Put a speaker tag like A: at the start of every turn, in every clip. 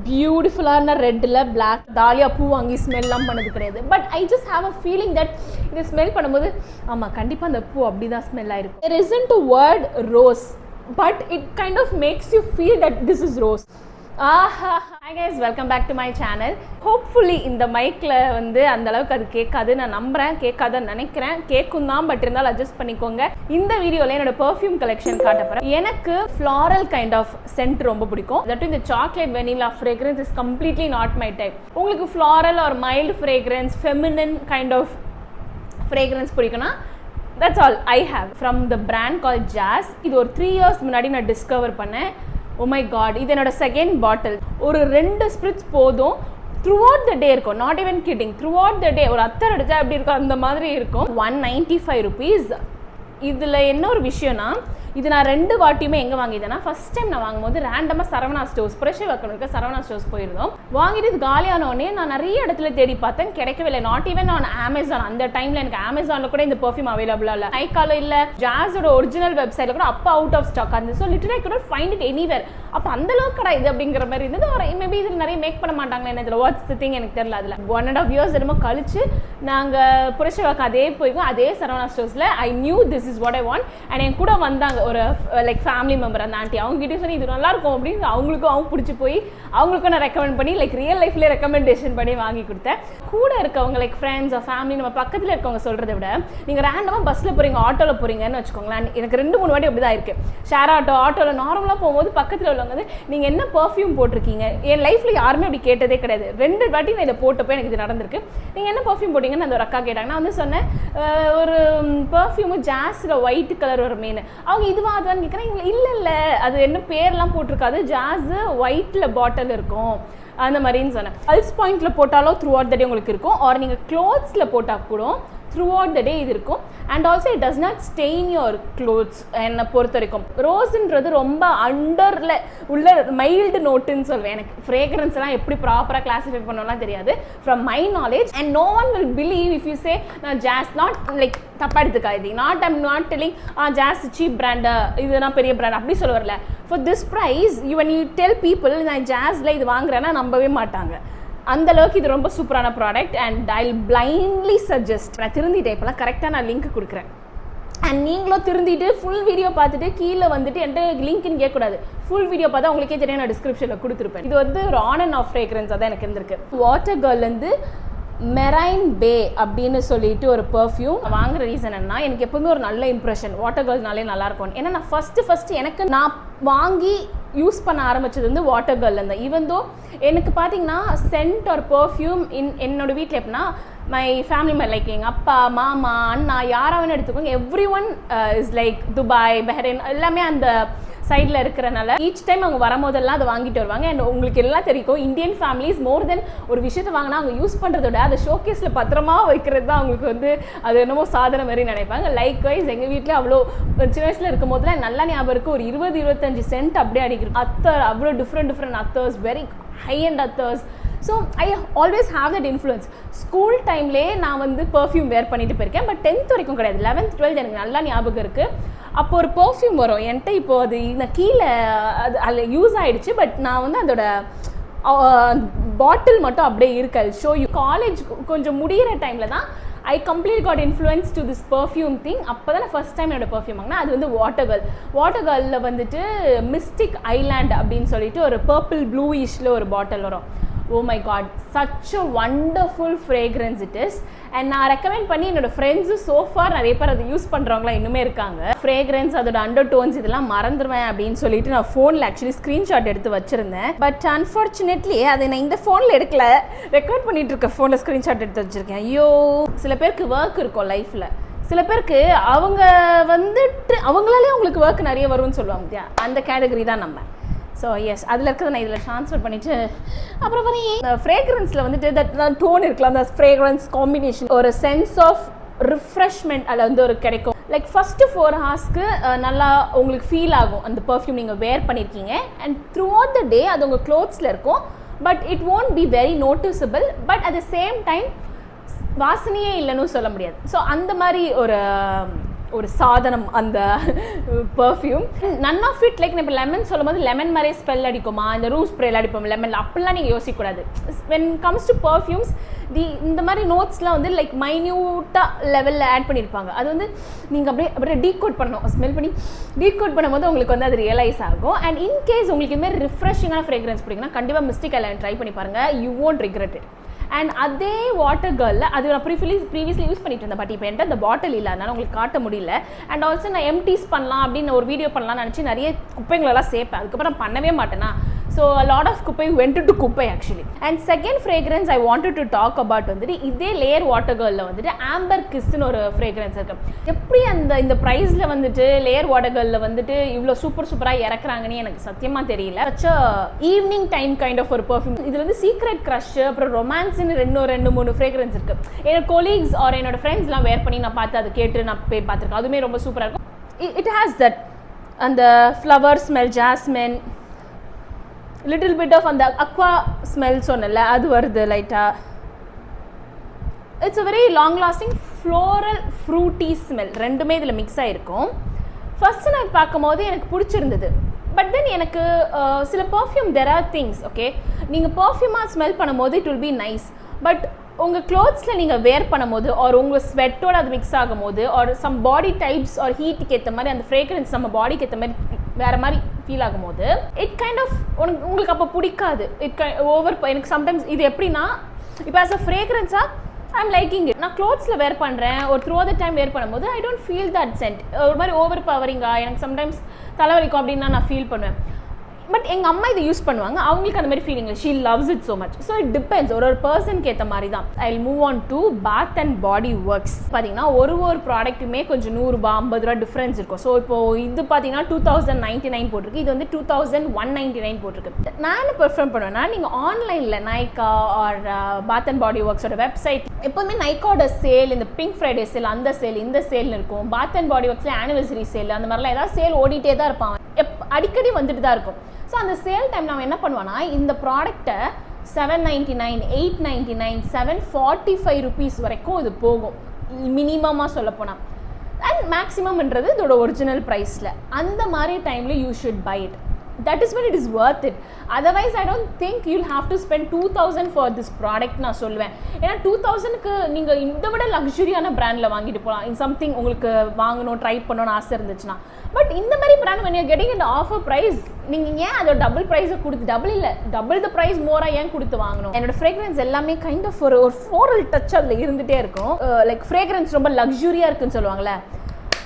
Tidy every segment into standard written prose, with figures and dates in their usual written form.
A: பியூட்டிஃபுல்லான ரெட்டில் பிளாக் தாலியாக பூ வாங்கி ஸ்மெல்லாம் பண்ணது கிடையாது. But I just have a feeling that இதை ஸ்மெல் பண்ணும்போது ஆமாம் கண்டிப்பாக அந்த பூ அப்படி தான் ஸ்மெல் ஆயிருக்கு. There isn't a word rose, but it kind of makes you feel that this is rose. Hi guys, welcome back to my channel. Hopefully இந்த மைக்கில் வந்து அந்த அளவுக்கு அது கேட்காது, நான் நம்புகிறேன். கேட்காதுன்னு நினைக்கிறேன், கேட்கும் தான், பட் இருந்தாலும் அட்ஜஸ்ட் பண்ணிக்கோங்க. இந்த வீடியோவில் என்னோட பெர்ஃப்யூம் கலெக்ஷன் காட்ட போகிறேன். எனக்கு ஃப்ளாரல் கைண்ட் ஆஃப் சென்ட் ரொம்ப பிடிக்கும். தட்டும் இந்த chocolate vanilla fragrance is completely not my type. உங்களுக்கு floral or mild fragrance, feminine kind of fragrance பிடிக்கும்னா that's all I have from the brand called Jazz. இது ஒரு 3 years முன்னாடி நான் டிஸ்கவர் பண்ணேன். Oh my god, இது என்னோட செகண்ட் பாட்டில். ஒரு 2 ஸ்பிரிட்ஸ் போதும், throughout the day இருக்கும். Not even kidding, throughout the day ஒரு அத்தர் அடிச்சா எப்படி இருக்கும் அந்த மாதிரி இருக்கும். 195 rupees. இதில் என்ன ஒரு விஷயம்னா, இது நான் 2 வாட்டியுமே எங்கே வாங்கிட்டேன்னா, ஃபஸ்ட் டைம் நான் வாங்கும்போது ரேண்டமாக சரவணா ஸ்டோர்ஸ், ஃப்ரெஷ் வைக்கணுக்க சரவணா ஸ்டோர்ஸ் போயிருந்தோம். வாங்கிட்டு இது காலியானோடனே நான் நிறைய இடத்துல தேடி பார்த்தேன், கிடைக்கவே இல்லை. Not even on Amazon. அந்த டைமில் எனக்கு அமேசானில் கூட இந்த பெர்ஃப்யூம் அவைலபிளாக இல்லை. நைக்கால இல்லை, ஜாஸோட ஒரிஜினல் வெப்சைட்டில் கூட அப்போ அவுட் ஆஃப் ஸ்டாக் இருந்துச்சு. So literally I could not find it anywhere. அப்போ அந்தளவுக்கு கடை இது அப்படிங்கிற மாதிரி இருந்தது. ஒரு மேபி இதில் நிறைய மேக் பண்ண மாட்டாங்களே என்ன, இதில் வாட்ஸ் தி திங் எனக்கு தெரியல. அதில் 1.5 years என்னமோ கழிச்சு நாங்கள் புரட்சிவாக்கம் அதே போய்க்கும், அதே சரவணா ஸ்டோர்ஸில் I knew this is what I want. And என் கூட வந்தாங்க ஒரு லைக் ஃபேமிலி மெம்பர், அந்த ஆண்டி. அவங்ககிட்ட சொல்லி இது நல்லாயிருக்கும் அப்படின்னு அவங்களுக்கும் அவங்க பிடிச்சி போய் அவங்களுக்கும் நான் ரெக்கமெண்ட் பண்ணி லைக் ரியல் லைஃப்லேயே ரெக்கமெண்டேஷன் பண்ணி வாங்கி கொடுத்தேன். கூட இருக்கவங்க லைக் ஃப்ரெண்ட்ஸ் ஃபேமிலி, நம்ம பக்கத்தில் இருக்கவங்க சொல்கிறத விட நீங்கள் ரேண்டமாக பஸ்ஸில் போகிறீங்க, ஆட்டோவில் போகிறீங்கன்னு வச்சுக்கோங்களேன். எனக்கு 2-3 வாட்டி அப்படி தான் இருக்குது. ஷேர் ஆட்டோவில் நார்மலாக போகும்போது பக்கத்தில் உள்ளவங்க வந்து நீங்கள் என்ன பர்ஃப்யூம் போட்டிருக்கீங்க, என் லைஃப்பில் யாருமே அப்படி கேட்டதே கிடையாது. 2 வாட்டி நான் இதை போட்டப்போ எனக்கு இது நடந்திருக்கு. நீங்கள் என்ன பர்ஃப்யூம் போட்டிங்கன்னு அந்த ஒரு அக்கா கேட்டாங்க. நான் வந்து சொன்னேன் ஒரு பர்ஃப்யூமு ஜாஸில் ஒயிட் கலர் ஒரு மீன். அவங்க இதுவா அதுவான்னு கேட்குறேன். இல்லை அது என்ன பேர்லாம் போட்டிருக்காது, ஜாஸ் ஒயிட்டில் பாட்டில் இருக்கும் அந்த மாதிரின்னு சொன்னேன். பல்ஸ் பாயிண்டில் போட்டாலும் த்ரூ அவுட் த டே உங்களுக்கு இருக்கும், ஆர் நீங்கள் க்ளோத்ஸில் போட்டால் கூட த்ரூ அவுட் த டே இது இருக்கும். And also it does not stain your clothes. என்னை பொறுத்த வரைக்கும் ரோஸுன்றது ரொம்ப அண்டரில் உள்ள மைல்டு நோட்டுன்னு சொல்லுவேன். எனக்கு ஃப்ரேக்ரன்ஸ்லாம் எப்படி ப்ராப்பராக கிளாஸிஃபை பண்ணலாம் தெரியாது. From my knowledge and no one will believe if you say நான் ஜாஸ் நாட் லைக் தப்பாக எடுத்துக்காது. I'm not telling just cheap brand, இதுனா பெரிய பிராண்ட் அப்படி சொல்ல வரல. For this price when you tell people நான் ஜாஸில் இது வாங்குறேன்னா நம்பவே மாட்டாங்க. அந்த அளவுக்கு இது ரொம்ப சூப்பரான product. And I blindly suggest. நான் திருந்திட்டேன், இப்போலாம் கரெக்டாக நான் லிங்க் கொடுக்குறேன். அண்ட் நீங்களும் திருந்திட்டு ஃபுல் வீடியோ பார்த்துட்டு கீழே வந்துட்டு என்கிட்ட லிங்க்னு கேட்கக்கூடாது. ஃபுல் வீடியோ பார்த்தா உங்களுக்கே தெரியும், நான் டிஸ்கிரிப்ஷனில் கொடுத்துருப்பேன். இது வந்து ஒரு ஆன் அண்ட் ஆஃப் ஃப்ரேக்ரன்ஸ் தான் எனக்கு இருந்திருக்கு. வாட்டர் கேர்லேருந்து மெரைன் பே அப்படின்னு சொல்லிட்டு ஒரு பெர்ஃப்யூம் வாங்குற ரீசன் என்ன, எனக்கு எப்பவுமே ஒரு நல்ல இம்ப்ரெஷன் வாட்டர் கேர்ள்னாலே நல்லாயிருக்கும். ஏன்னா நான் ஃபஸ்ட்டு எனக்கு நான் வாங்கி யூஸ் பண்ண ஆரம்பித்தது வந்து வாட்டர் கேர்லேருந்து. ஈவன் தோ எனக்கு பார்த்தீங்கன்னா சென்ட் ஒரு பெர்ஃப்யூம் என்னோட வீட்டில் எப்படின்னா மை ஃபேமிலி மெம்பர் லைக் எங்கள் அப்பா மாமா அண்ணா யாராவது எடுத்துக்கோங்க, every one is like Dubai Bahrain எல்லாமே அந்த சைடில் இருக்கிறனால ஈச் டைம் அவங்க வரும்போதெல்லாம் அதை வாங்கிட்டு வருவாங்க. அண்ட் உங்களுக்கு எல்லாம் தெரியும், இந்தியன் ஃபேமிலிஸ் மோர் தென் ஒரு விஷயத்தை வாங்கினா அவங்க யூஸ் பண்ணுறத விட அதை ஷோகேஸில் பத்திரமா வைக்கிறது தான் அவங்களுக்கு வந்து அது என்னமோ சாதனை மாதிரி நினைப்பாங்க. லைக் வைஸ் எங்கள் வீட்டில் அவ்வளோ சின்ன வயசில் இருக்கும் போதுலாம் நல்லா ஞாபகம் இருக்குது, ஒரு 20-25 சென்ட் அப்படியே அடிக்கிறோம். அத்தர் அவ்வளோ different attars, very high and attars. So I always have that influence. School டைம்லேயே நான் வந்து பர்ஃப்யூம் வேர் பண்ணிட்டு போயிருக்கேன். பட் 10th வரைக்கும் கிடையாது, 11th 12th எனக்கு நல்லா ஞாபகம் இருக்குது. அப்போ ஒரு பர்ஃப்யூம் வரும் என்கிட்ட. இப்போது அது நான் கீழே அது அதில் யூஸ் ஆகிடுச்சு. பட் நான் வந்து அதோட பாட்டில் மட்டும் அப்படியே இருக்கு. I show you. காலேஜ் கொஞ்சம் முடிகிற டைமில் தான் I complete got influence to this perfume thing. அப்போ தான் நான் ஃபஸ்ட் டைம் என்னோட பர்ஃப்யூம் வாங்கினா அது வந்து வாட்டர் கேர்ளில் வந்துட்டு மிஸ்டிக் ஐலாண்ட் அப்படின்னு சொல்லிட்டு ஒரு பர்பிள் ப்ளூயிஷில் ஒரு பாட்டில் வரும். Oh my god, such a wonderful fragrance it is. And நான் ரெக்கமெண்ட் பண்ணி என்னோட ஃப்ரெண்ட்ஸு சோஃபார் நிறைய பேர் அதை யூஸ் பண்ணுறவங்களா இன்னுமே இருக்காங்க. ஃப்ரேக்ரன்ஸ் அதோட அண்டர் டோன்ஸ் இதெல்லாம் மறந்துடுவேன் அப்படின்னு சொல்லிட்டு நான் ஃபோனில் ஆக்சுவலி ஸ்க்ரீன்ஷாட் எடுத்து வச்சுருந்தேன். பட் அன்ஃபார்ச்சுனேட்லி அதை நான் இந்த ஃபோனில் எடுக்கல, ரெக்கார்ட் பண்ணிட்டு இருக்க ஃபோனில் ஸ்க்ரீன்ஷாட் எடுத்து வச்சுருக்கேன். ஐயோ, சில பேருக்கு ஒர்க் இருக்கும் லைஃப்பில், சில பேருக்கு அவங்க வந்துட்டு அவங்களாலே அவங்களுக்கு ஒர்க் நிறைய வரும்னு சொல்லுவாங்க. அந்த கேட்டகரி தான் நம்ம. ஸோ எஸ், அதில் இருக்கிறத நான் இதில் ட்ரான்ஸ்ஃபர் பண்ணிவிட்டு அப்புறம் இந்த ஃப்ரேக்ரன்ஸில் வந்துட்டு தட் டோன் இருக்கலாம், அந்த ஃப்ரேக்ரன்ஸ் காம்பினேஷன் ஒரு சென்ஸ் ஆஃப் ரிஃப்ரெஷ்மெண்ட் அதில் வந்து ஒரு கிடைக்கும். லைக் ஃபஸ்ட்டு 4 ஹார்ஸ்க்கு நல்லா உங்களுக்கு ஃபீல் ஆகும் அந்த பர்ஃப்யூம் நீங்கள் வேர் பண்ணியிருக்கீங்க. அண்ட் த்ரூ அவுட் த டே அது உங்கள் க்ளோத்ஸில் இருக்கும். But it won't be very noticeable. But at the same time வாசனையே இல்லைன்னு சொல்ல முடியாது. ஸோ அந்த மாதிரி ஒரு ஒரு சாதனம் அந்த perfume. None of it like இப்போ லெமன் சொல்லும் போது லெமன் மாதிரியே ஸ்மெல் அடிக்குமா, இந்த ரூம் ஸ்ப்ரேல அடிப்போம் லெமன், அப்படிலாம் நீங்கள் யோசிக்கக்கூடாது. வென் கம்ஸ் டு பர்ஃப்யூம்ஸ் இந்த மாதிரி நோட்ஸ்லாம் வந்து லைக் மைன்யூட்டாக லெவலில் ஆட் பண்ணியிருப்பாங்க. அது வந்து நீங்கள் அப்படியே டீகோட் பண்ணணும், ஸ்மெல் பண்ணி டீகோட் பண்ணும்போது உங்களுக்கு வந்து அது ரியலைஸ் ஆகும். அண்ட் இன்கேஸ் உங்களுக்கு இதுமாதிரி ரிஃப்ரெஷிங்கான ஃப்ரேக்ரன்ஸ் பிடிக்குன்னா கண்டிப்பாக மிஸ்டிக் ஐலாண்ட் ட்ரை பண்ணி பாருங்கள், you won't regret it. And அதே வாட்டர் கேர்லில் அது நான் ப்ரீவியஸ்லி யூஸ் பண்ணிட்டு இருந்தேன், பட் இப்போ என்கிட்ட அந்த பாட்டில் இல்லை, அதனால உங்களுக்கு காட்ட முடியல. அண்ட் ஆல்சோ நான் எம்டீஸ் பண்ணலாம் அப்படின்னு ஒரு வீடியோ பண்ணலாம்னு நினச்சி நிறைய குப்பைங்களெல்லாம் சேர்ப்பேன், அதுக்கப்புறம் நான் பண்ணவே மாட்டேனா. ஸோ லாட் ஆஃப் குப்பை went to குப்பை actually. And second fragrance I wanted to talk about வந்துட்டு இதே லேயர் வாட்டர் கேர்லில் வந்துட்டு ஆம்பர் கிஸ்ன்னு ஒரு ஃப்ரேக்ரன்ஸ் இருக்குது. எப்படி இந்த ப்ரைஸில் வந்துட்டு லேயர் வாட்டர் கேர்லில் வந்துட்டு இவ்வளோ சூப்பராக இறக்குறாங்கன்னு எனக்கு சத்தியமாக தெரியல. ஈவினிங் டைம் கைண்ட் ஆஃப் ஒரு பர்ஃப்யூம். இதில் வந்து சீக்ரெட் க்ரஷ் அப்புறம் ரொமான்ஸ்ன்னு ரெண்டு மூணு ஃப்ரேக்ரன்ஸ் இருக்குது. என்னோட கொலீக்ஸ் ஆர் என்னோட ஃப்ரெண்ட்ஸ்லாம் வேர் பண்ணி நான் பார்த்து அதை கேட்டு நான் போய் பார்த்துருக்கேன், அதுவுமே ரொம்ப சூப்பராக இருக்கும். இட் ஹேஸ் தட் அந்த flower smell, jasmine, little bit of அந்த அக்வா ஸ்மெல் சொன்னல அது வருது லைட்டாக. It's a very long lasting floral fruity smell, ரெண்டுமே இதில் மிக்ஸ் ஆகிருக்கும். ஃபஸ்ட்டு நான் பார்க்கும்போது எனக்கு பிடிச்சிருந்தது. பட் தென் எனக்கு சில perfume there are things, okay, நீங்கள் பர்ஃப்யூமாக ஸ்மெல் பண்ணும்போது it will be nice. But உங்கள் க்ளோத்ஸில் நீங்கள் வேர் பண்ணும்போது ஆர் உங்கள் ஸ்வெட்டோட அது மிக்ஸ் ஆகும் போது or some body types or ஹீட்டுக்கு ஏற்ற மாதிரி அந்த ஃப்ரேக்ரன்ஸ் நம்ம பாடிக்கு ஏற்ற மாதிரி வேறு மாதிரி ஃபீல் ஆகும்போது இட் கைண்ட் ஆஃப் உங்களுக்கு அப்போ பிடிக்காது. எனக்கு சம்டைம்ஸ் இது எப்படின்னா இப்போ ஆஸ் அ ஃப்ரேக்ரன்ஸாக ஐம் லைக்கிங் இட். நான் க்ளோத்ஸில் வேர் பண்ணுறேன், ஒரு த்ரூ த டைம் வேர் பண்ணும்போது I don't feel that scent. ஒரு மாதிரி ஓவர் பவரிங்காக எனக்கு சம்டைம்ஸ் தலைவலிக்கும் அப்படின்னா நான் ஃபீல் பண்ணுவேன். பட் எங்கள் அம்மா இதை யூஸ் பண்ணுவாங்க, அவங்களுக்கு அந்த மாதிரி feeling she loves it so much. So it depends, ஒரு பர்சனுக்கு ஏற்ற மாதிரி தான். I will move on to Bath and Body Works. பார்த்தீங்கன்னா ஒரு ப்ராடக்ட்டுமே கொஞ்சம் 100 ரூபா 50 ரூபா டிஃப்ரென்ஸ் இருக்கும். ஸோ இப்போது இது பார்த்தீங்கன்னா 2099 போட்டிருக்கு, இது வந்து 2199 போட்டிருக்கு. நான் என்ன ப்ரிஃபர் பண்ணுவேன்னா, நீங்கள் ஆன்லைனில் Nykaa or Bath and Body ஒர்க்ஸோட வெப்சைட் எப்போதுமே நைக்காவோட சேல், இந்த பிங்க் ஃப்ரைடே சேல், அந்த சேல் இந்த சேல்னு இருக்கும். பாத் அண்ட் பாடி ஒர்க்ஸில் ஆனிவர்சரி சேல் அந்த மாதிரிலாம் ஏதாவது சேல் ஓடிட்டே தான் இருப்பாங்க, அடிக்கடி வந்துட்டு தான் இருக்கும். ஸோ அந்த சேல் டைம் நான் என்ன பண்ணுவேன்னா, இந்த ப்ராடக்டை 799, 899, 745 rupees வரைக்கும் இது போகும் மினிமமாக சொல்லப்போனால். அண்ட் மேக்ஸிமம்ன்றது இதோட ஒரிஜினல் ப்ரைஸில். அந்த மாதிரி டைமில் you should buy it. That is when it is worth it. Otherwise I don't think you'll have to spend 2000 for this product நான் சொல்லுவேன். ஏன்னா 2000க்கு நீங்கள் இதை விட லக்ஸுரியான பிராண்டில் வாங்கிட்டு போகலாம். இன் சம்திங் உங்களுக்கு வாங்கணும் ட்ரை பண்ணணும்னு ஆசை இருந்துச்சுன்னா. பட் இந்த மாதிரி brand when you're getting an offer price, நீங்கள் ஏன் அதோட டபுள் ப்ரைஸை கொடுத்து, டபுள் த ப்ரைஸ் மோராக ஏன் கொடுத்து வாங்கணும்? என்னோட ஃப்ரேக்ரன்ஸ் எல்லாமே கைண்ட் ஆஃப் ஒரு ஃப்ளோரல் டச் அதில் இருந்துகிட்டே இருக்கும். லைக் ஃப்ரேக்ரன்ஸ் ரொம்ப லக்ஸுரியாக இருக்குன்னு சொல்லுவாங்களே,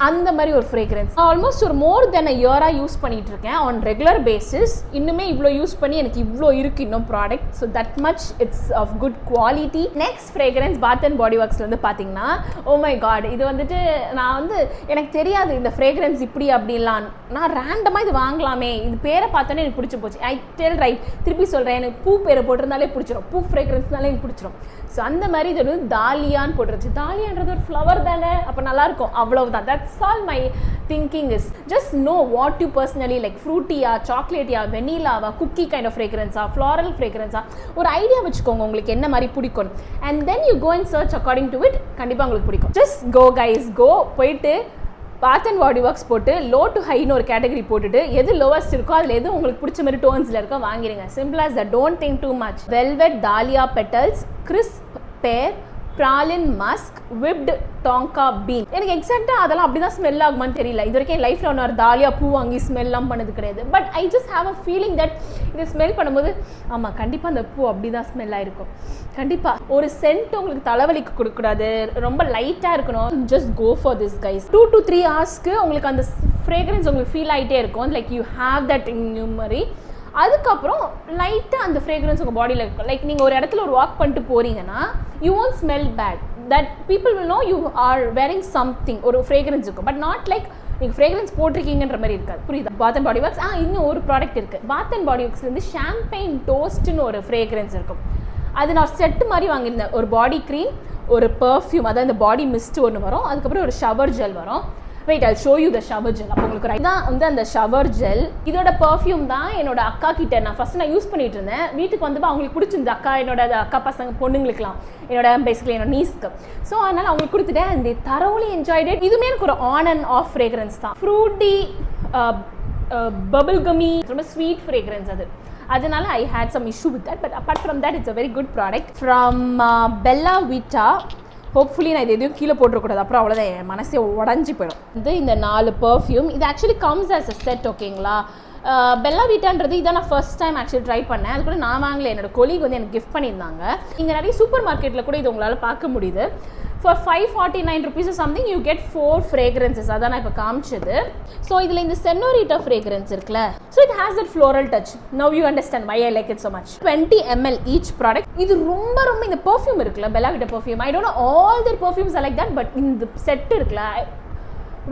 A: அந்த மாதிரி ஒரு ஃப்ரேக்ரன்ஸ் ஆல்மோஸ்ட் ஒரு மோர் தென் அ இயராக யூஸ் பண்ணிட்டு இருக்கேன் ஆன் ரெகுலர் பேசிஸ். இன்னுமே இவ்வளோ யூஸ் பண்ணி எனக்கு இவ்வளோ இருக்குது இன்னும் product. So that much it's of good quality. Next fragrance Bath and Body ஒர்க்ஸில் வந்து பார்த்தீங்கன்னா, ஓ மை காட், இது வந்துட்டு நான் வந்து எனக்கு தெரியாது இந்த ஃப்ரேக்ரன்ஸ் இப்படி அப்படின்லாம். நான் ரேண்டமாக இது வாங்கலாமே, இது பேரை பார்த்தோன்னே எனக்கு பிடிச்சி போச்சு. ஐ டெல் ரைட், திருப்பி சொல்கிறேன், எனக்கு பூ பேரை போட்டிருந்தாலே பிடிச்சிரும், பூ ஃப்ரேக்ரன்ஸ்னாலே எனக்கு பிடிச்சிரும். ஸோ அந்த மாதிரி இது வந்து தாலியான்னு போட்டுருச்சு. தாலியான்றது ஒரு ஃப்ளவர் தானே, அப்போ நல்லாயிருக்கும், அவ்வளவுதான். That's all my thinking is. Just know what you personally like. ஃப்ரூட்டியா, சாக்லேட்டியா, வெனிலாவா, குக்கி கைண்ட் ஆஃப் ஃப்ரேக்ரன்ஸா, ஃப்ளாரல் ஃப்ரேக்ரன்ஸா, ஒரு ஐடியா வச்சுக்கோங்க உங்களுக்கு என்ன மாதிரி பிடிக்கும். And then you go and search according to it. கண்டிப்பாக உங்களுக்கு பிடிக்கும். ஜஸ்ட் கோ கைஸ், கோ போயிட்டு பாத் அண்ட் பாடி ஒர்க்ஸ் போட்டு லோ டு ஹைன்னு ஒரு கேட்டகரி போட்டுட்டு எது லோவஸ்ட் இருக்கோ அதில் எது உங்களுக்கு பிடிச்ச மாதிரி டோன்ஸில் இருக்கோ வாங்கிடுங்க. Simple as that. Don't think too much. Velvet dahlia petals, crisp pear, praline musk, whipped tonka bean. எனக்கு எக்ஸாக்டாக அதெல்லாம் அப்படி தான் ஸ்மெல் ஆகுமான்னு தெரியல. இது வரைக்கும் என் லைஃப்பில் ஒன்று ஒரு தாலியா பூ வாங்கி ஸ்மெல்லாம் பண்ணது கிடையாது. But I just have a feeling that இது ஸ்மெல் பண்ணும்போது ஆமாம் கண்டிப்பாக அந்த பூ அப்படி தான் ஸ்மெல் ஆகிருக்கும். கண்டிப்பாக ஒரு சென்ட் உங்களுக்கு தலைவலிக்கு கொடுக்கக்கூடாது, ரொம்ப லைட்டாக இருக்கணும். Just go for this guys. 2 to 3 hours உங்களுக்கு அந்த ஃப்ரேக்ரன்ஸ் உங்களுக்கு ஃபீல் ஆகிட்டே இருக்கும். Like you have that in you மாதிரி. அதுக்கப்புறம் லைட்டாக அந்த ஃப்ரேக்ரன்ஸ் உங்கள் பாடியில் இருக்கும். லைக் நீங்கள் ஒரு இடத்துல ஒரு வாக் பண்ணிட்டு போகிறீங்கன்னா you won't smell bad. That people will know you are wearing something. ஒரு ஃப்ரேக்ரன்ஸ் இருக்கும். பட் நாட் லைக் நீங்கள் ஃப்ரேக்ரன்ஸ் போட்டிருக்கீங்கன்ற மாதிரி இருக்காது. புரியுதா? பாத் அண்ட் பாடி ஒர்க்ஸ். இன்னும் ஒரு ப்ராடக்ட் இருக்குது. பாத் அண்ட் பாடி ஒர்க்ஸ்லேருந்து ஷாம்பெயின் டோஸ்ட்னு ஒரு ஃப்ரேக்ரன்ஸ் இருக்கும். அது நான் செட்டு மாதிரி வாங்கியிருந்தேன். ஒரு பாடி க்ரீம், ஒரு பர்ஃப்யூம், அதாவது இந்த பாடி மிஸ்ட் ஒன்று வரும், அதுக்கப்புறம் ஒரு ஷவர் ஜெல் வரும். Wait I'll show you the shower gel. அப்போ உங்களுக்கு இதான் வந்து அந்த ஷவர் ஜெல். இதோட பர்ஃப்யூம் தான் என்னோட அக்கா கிட்ட நான் யூஸ் பண்ணிட்டு இருந்தேன். வீட்டுக்கு வந்து அவங்களுக்கு பிடிச்சிருந்த என்னோட அக்கா பசங்க பொண்ணுங்களுக்குலாம், என்னோட பேசிக்கலி என்னோட நீஸ்க்கு. ஸோ அதனால அவங்களுக்கு கொடுத்துட்டேன். and they thoroughly enjoyed it. இதுவுமே எனக்கு ஒரு ஆன் அண்ட் ஆஃப் ஃப்ரேக்ரன்ஸ் தான். ஃப்ரூட்டி பபிள் கம்மி, ரொம்ப ஸ்வீட் ஃப்ரேக்ரன்ஸ் அது. அதனால I had some issue with that, but apart from that it's a very good product from Bella Vita. Hopefully நான் இது எதுவும் கீழே போட்டுறக்கூடாது, அப்புறம் அவ்வளோதான் என் மனசே உடஞ்சி போயிடும். இந்த 4 பர்ஃப்யூம் இது actually comes as a set. ஓகேங்களா, பெல்லா வீட்டான்றது இதான் நான் ஃபர்ஸ்ட் டைம் ஆக்சுவலி ட்ரை பண்ணேன். அது கூட நான் வாங்கல, என்னோட கொலீக் வந்து எனக்கு கிஃப்ட் பண்ணியிருந்தாங்க. இங்கே நிறைய சூப்பர் மார்க்கெட்டில் கூட இது உங்களால் பார்க்க முடியுது. For 549 rupees or something you get 4 fragrances. அதான் நான் இப்போ காமிச்சது. ஸோ இதில் இந்த செனோரிட்டா ஃப்ரேக்ரன்ஸ் இருக்குல்ல, so it has that floral touch. Now you understand why I like it so much. 20 ml each product. இது ரொம்ப ரொம்ப இந்த பர்ஃப்யூம் இருக்குல்ல, Bella Vita perfume, I don't know all their perfumes are like that, but இந்த set இருக்குல்ல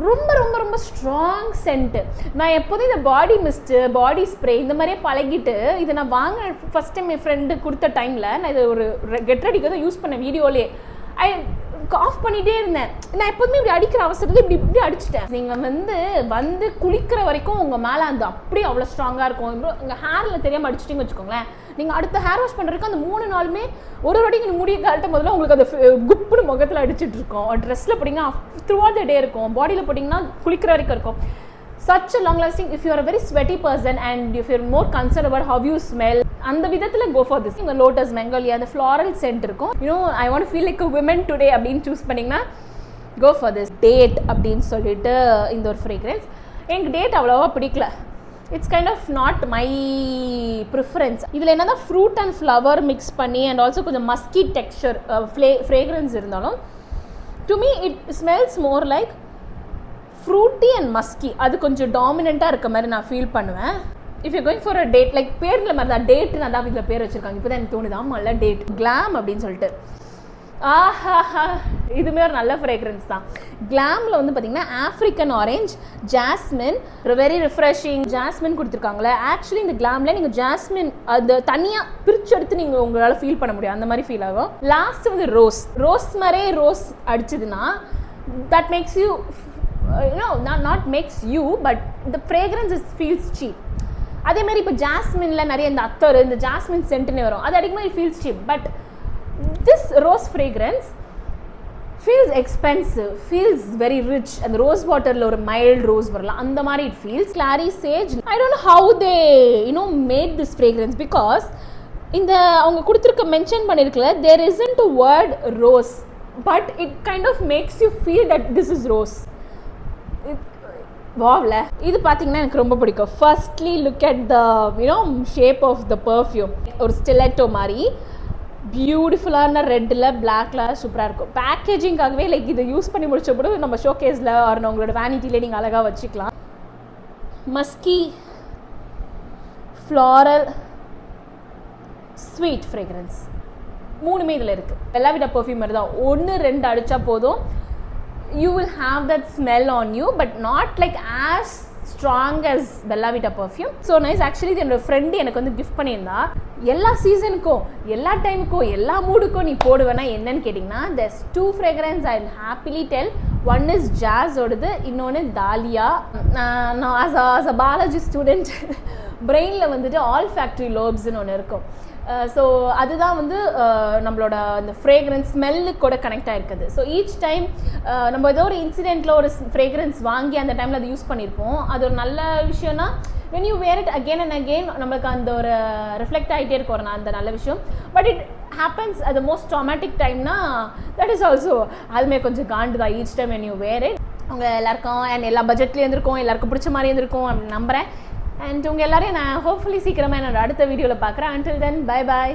A: ரொம்ப ரொம்ப ரொம்ப ஸ்ட்ராங் சென்ட்டு. நான் எப்போதும் இந்த பாடி மிஸ்ட்டு, பாடி ஸ்ப்ரே இந்த மாதிரியே பழகிட்டு இதை நான் வாங்க ஃபஸ்ட் டைம் என் ஃப்ரெண்டு கொடுத்த டைமில் நான் இதை ஒரு கெட் ரெடிக்கு தான் யூஸ் பண்ணேன். வீடியோலேயே ஆஃப் பண்ணிகிட்டே இருந்தேன். நான் எப்போதுமே இப்படி அடிக்கிற அவசரத்தில் இப்படி அடிச்சிட்டேன். நீங்கள் வந்து குளிக்கிற வரைக்கும் உங்கள் மேலே அந்த அப்படியே அவ்வளோ ஸ்ட்ராங்காக இருக்கும். உங்கள் ஹேரில் தெரியாமல் அடிச்சிட்டிங்கன்னு வச்சுக்கோங்களேன், நீங்கள் அடுத்த ஹேர் வாஷ் பண்ணுறதுக்கு அந்த 3 நாளுமே ஒரு வாட்டி நீங்கள் முடிய கழட்டும் போதில் உங்களுக்கு அந்த குப்புன்னு முகத்தில் அடிச்சிட்டு இருக்கோம். ட்ரெஸ்ஸில் போட்டிங்கன்னா த்ரூ ஆல் த டே இருக்கும், பாடியில் போட்டிங்கன்னா குளிக்கிற வரைக்கும் இருக்கும். Such a long lasting, if you are a very sweaty person and if you're more concerned about how you smell, அந்த விதத்தில் go for this. இந்த லோட்டஸ் மெங்கோலியா அந்த ஃப்ளாரல் சென்ட் இருக்கும். I want to feel like a woman today அப்படின்னு choose பண்ணிங்கன்னா go for this. That அப்படின்னு சொல்லிட்டு இந்த ஒரு ஃப்ரேக்ரன்ஸ் எனக்கு டேட் அவ்வளோவா பிடிக்கல. It's kind of not my preference. இதில் என்ன தான் ஃப்ரூட் அண்ட் ஃப்ளவர் மிக்ஸ் பண்ணி அண்ட் ஆல்சோ கொஞ்சம் மஸ்கி டெக்ஸ்சர் ஃப்ரேக்ரன்ஸ் இருந்தாலும் to me it smells more like fruity and musky. அது கொஞ்சம் டாமினண்ட்டாக இருக்க மாதிரி நான் ஃபீல் பண்ணுவேன். If you going for a date, like பேரில் மாதிரி தான் டேட்டுன்னு அதான் இதில் பேர் வச்சுருக்காங்க. இப்போ தான் எனக்கு தோணுது, ஆமாம் இல்லை டேட் கிளாம் அப்படின்னு சொல்லிட்டு. ஆஹா, இதுவுமே ஒரு நல்ல ஃப்ரேக்ரன்ஸ் தான். கிளாமில் வந்து பார்த்திங்கன்னா African orange, jasmine, very refreshing jasmine கொடுத்துருக்காங்களே. ஆக்சுவலி இந்த கிளாமில் நீங்கள் ஜாஸ்மின் அது தனியாக பிரித்து எடுத்து நீங்கள் உங்களால் ஃபீல் பண்ண முடியும், அந்த மாதிரி ஃபீல் ஆகும். லாஸ்ட் வந்து ரோஸ் மாதிரியே ரோஸ் அடிச்சதுன்னா that makes you not makes you, but the fragrance feels cheap. அதே மாதிரி இப்போ ஜாஸ்மின்ல நிறைய இந்த அத்தர் இந்த ஜாஸ்மின் சென்ட்னே வரும், அது அடிக்கும்போது it feels cheap, but this rose fragrance feels expensive, feels very rich. and the rose waterல ஒரு mild rose வரலாம், அந்த மாதிரி it feels. clary sage, I don't know how they made this fragrance, because இந்த அவங்க கொடுத்திருக்க mention பண்ணிருக்கல there isn't a word rose, but it kind of makes you feel that this is rose. வாவ்ல இது பார்த்தீங்கன்னா எனக்கு ரொம்ப பிடிக்கும். Firstly look at the shape of the perfume. ஒரு ஸ்டிலெட்டோ மாதிரி பியூட்டிஃபுல்லான ரெட்டில் பிளாக்ல சூப்பராக இருக்கும். பேக்கேஜிங்காகவே லைக் இதை யூஸ் பண்ணி முடிச்ச கூட நம்ம ஷோகேஸில் ஆர் உங்களோட வேனிட்டியில் நீங்கள் அழகாக வச்சுக்கலாம். மஸ்கி, ஃப்ளாரல், ஸ்வீட் ஃப்ரேக்ரன்ஸ் 3மே இதில் இருக்குது. பெல்லா விட்டா பர்ஃப்யூம் மாதிரி தான், 1-2 அடித்தா போதும். You will have that smell on you, but not like as strong as Bella Vita perfume. So nice. Actually என்னோட ஃப்ரெண்டு எனக்கு வந்து கிஃப்ட் பண்ணியிருந்தா. எல்லா சீசனுக்கும் எல்லா டைமுக்கும் எல்லா மூடுக்கும் நீ போடுவேன்னா என்னன்னு கேட்டிங்கன்னா there's 2 fragrance I'll happily tell. One is Jazz ஓடுது, இன்னொன்று டாலியா. நான் as a biology student பிரெயினில் வந்துட்டு ஆல் ஃபேக்ட்ரி லோப்ஸ்ன்னு ஒன்று இருக்கும். ஸோ அதுதான் வந்து நம்மளோட அந்த ஃப்ரேக்ரன்ஸ் ஸ்மெல்லுக்கு கூட கனெக்ட் ஆகிருக்குது. ஸோ ஈச் டைம் நம்ம ஏதோ ஒரு இன்சிடெண்ட்டில் ஒரு ஃப்ரேக்ரன்ஸ் வாங்கி அந்த டைமில் அதை யூஸ் பண்ணியிருப்போம். அது ஒரு நல்ல விஷயம்னா when you wear it again and again நம்மளுக்கு அந்த ஒரு ரிஃப்ளெக்ட் ஆகிட்டே இருக்கும் அந்த நல்ல விஷயம். But it happens at the most traumatic டைம்னா தட் இஸ் ஆல்சோ அதுமே கொஞ்சம் காண்டு தான் each time when you wear it. உங்கள் எல்லாருக்கும் அண்ட் எல்லா பட்ஜெட்லேயும் இருந்திருக்கும், எல்லாருக்கும் பிடிச்ச மாதிரி இருந்திருக்கும் அப்படின்னு நம்புகிறேன். அண்ட் உங்கள் எல்லாரையும் நான் ஹோப்ஃபுல்லி சீக்கிரமாக என்னோட அடுத்த வீடியோவில் பார்க்குறேன். until then bye bye.